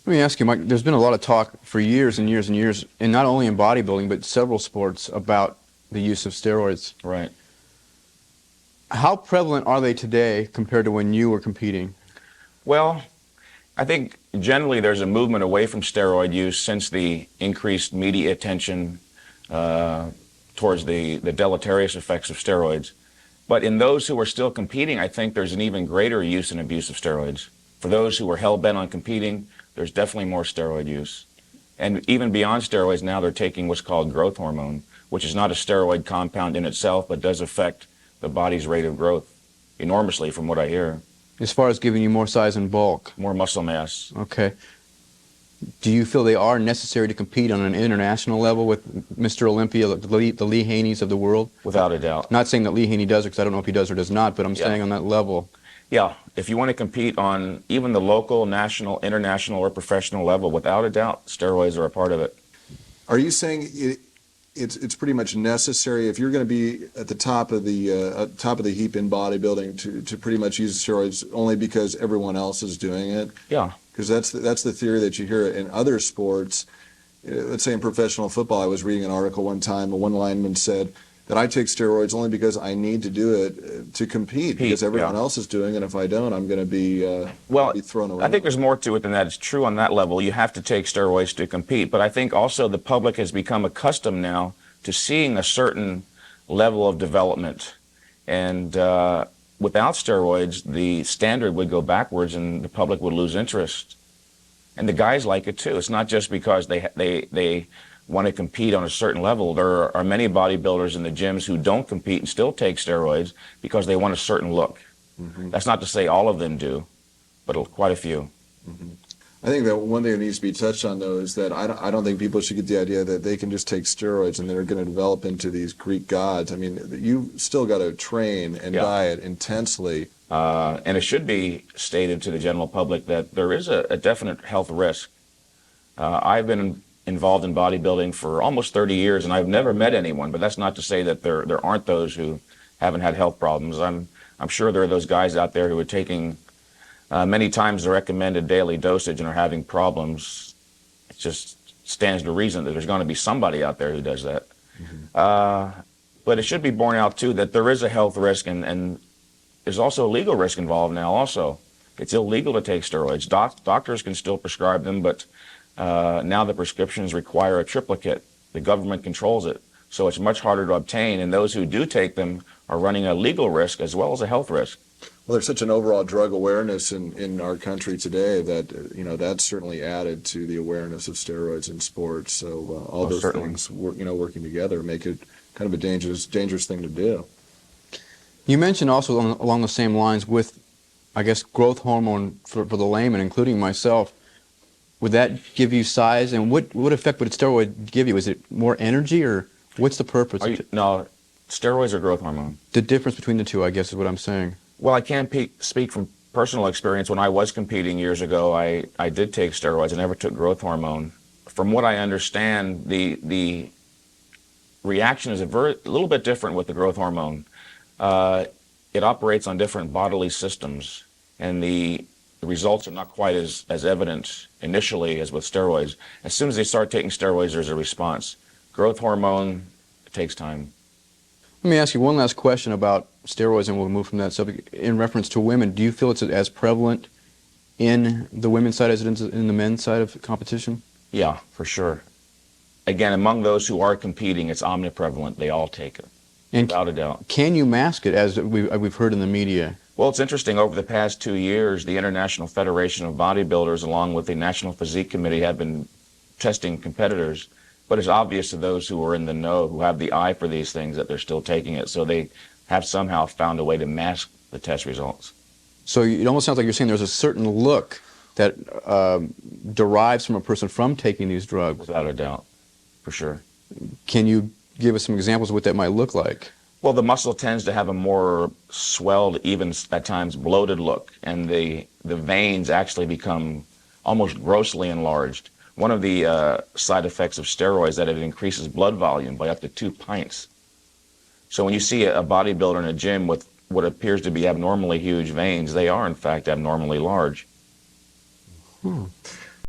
Let me ask you, Mike, there's been a lot of talk for years and years and years, and not only in bodybuilding, but several sports, about the use of steroids. Right. How prevalent are they today compared to when you were competing? Well, I think generally there's a movement away from steroid use since the increased media attention towards the deleterious effects of steroids. But in those who are still competing, I think there's an even greater use and abuse of steroids. For those who are hell-bent on competing, there's definitely more steroid use. And even beyond steroids now, they're taking what's called growth hormone, which is not a steroid compound in itself, but does affect the body's rate of growth enormously, from what I hear. As far as giving you more size and bulk? More muscle mass. Okay. Do you feel they are necessary to compete on an international level with Mr. Olympia, the Lee Haneys of the world? Without a doubt. Not saying that Lee Haney does it, because I don't know if he does or does not, but I'm saying on that level. Yeah, if you want to compete on even the local, national, international, or professional level, without a doubt, steroids are a part of it. Are you saying it's pretty much necessary if you're going to be at the top of the heap in bodybuilding to pretty much use steroids only because everyone else is doing it? Yeah. Because that's the theory that you hear in other sports. Let's say in professional football, I was reading an article one time, and one lineman said that I take steroids only because I need to do it to compete because everyone else is doing it. And if I don't, I'm going to be thrown away. I think there's more to it than that. It's true on that level. You have to take steroids to compete. But I think also the public has become accustomed now to seeing a certain level of development. And without steroids, the standard would go backwards and the public would lose interest. And the guys like it too. It's not just because they want to compete on a certain level. There are many bodybuilders in the gyms who don't compete and still take steroids because they want a certain look. Mm-hmm. That's not to say all of them do, but quite a few. Mm-hmm. I think that one thing that needs to be touched on, though, is that I don't think people should get the idea that they can just take steroids and they're going to develop into these Greek gods. I mean, you've still got to train and diet intensely. And it should be stated to the general public that there is a definite health risk. I've been involved in bodybuilding for almost 30 years, and I've never met anyone, but that's not to say that there aren't those who haven't had health problems. I'm sure there are those guys out there who are taking many times the recommended daily dosage and are having problems. It just stands to reason that there's going to be somebody out there who does that. Mm-hmm. But it should be borne out, too, that there is a health risk, and there's also a legal risk involved now also. It's illegal to take steroids. Doctors can still prescribe them, but now the prescriptions require a triplicate. The government controls it, so it's much harder to obtain, and those who do take them are running a legal risk as well as a health risk. Well, there's such an overall drug awareness in our country today that that's certainly added to the awareness of steroids in sports. So all those things working together make it kind of a dangerous thing to do. You mentioned also along the same lines with, I guess, growth hormone for the layman, including myself. Would that give you size, and what effect would a steroid give you? Is it more energy, or what's the purpose? No, steroids are growth hormone. The difference between the two, I guess, is what I'm saying. Well, I can't speak from personal experience. When I was competing years ago, I did take steroids. I never took growth hormone. From what I understand, the reaction is a little bit different with the growth hormone. It operates on different bodily systems, and the results are not quite as evident initially as with steroids. As soon as they start taking steroids, there's a response. Growth hormone, it takes time. Let me ask you one last question about steroids, and we'll move from that subject. In reference to women, do you feel it's as prevalent in the women's side as it is in the men's side of competition? Yeah, for sure. Again, among those who are competing, it's omniprevalent. They all take it, without a doubt. Can you mask it, as we've heard in the media? Well, it's interesting. Over the past 2 years, the International Federation of Bodybuilders, along with the National Physique Committee, have been testing competitors. But it's obvious to those who are in the know, who have the eye for these things, that they're still taking it. So they have somehow found a way to mask the test results. So it almost sounds like you're saying there's a certain look that derives from a person from taking these drugs. Without a doubt, for sure. Can you give us some examples of what that might look like? Well, the muscle tends to have a more swelled, even at times bloated look, and the veins actually become almost grossly enlarged. One of the side effects of steroids is that it increases blood volume by up to 2 pints. So when you see a bodybuilder in a gym with what appears to be abnormally huge veins, they are in fact abnormally large.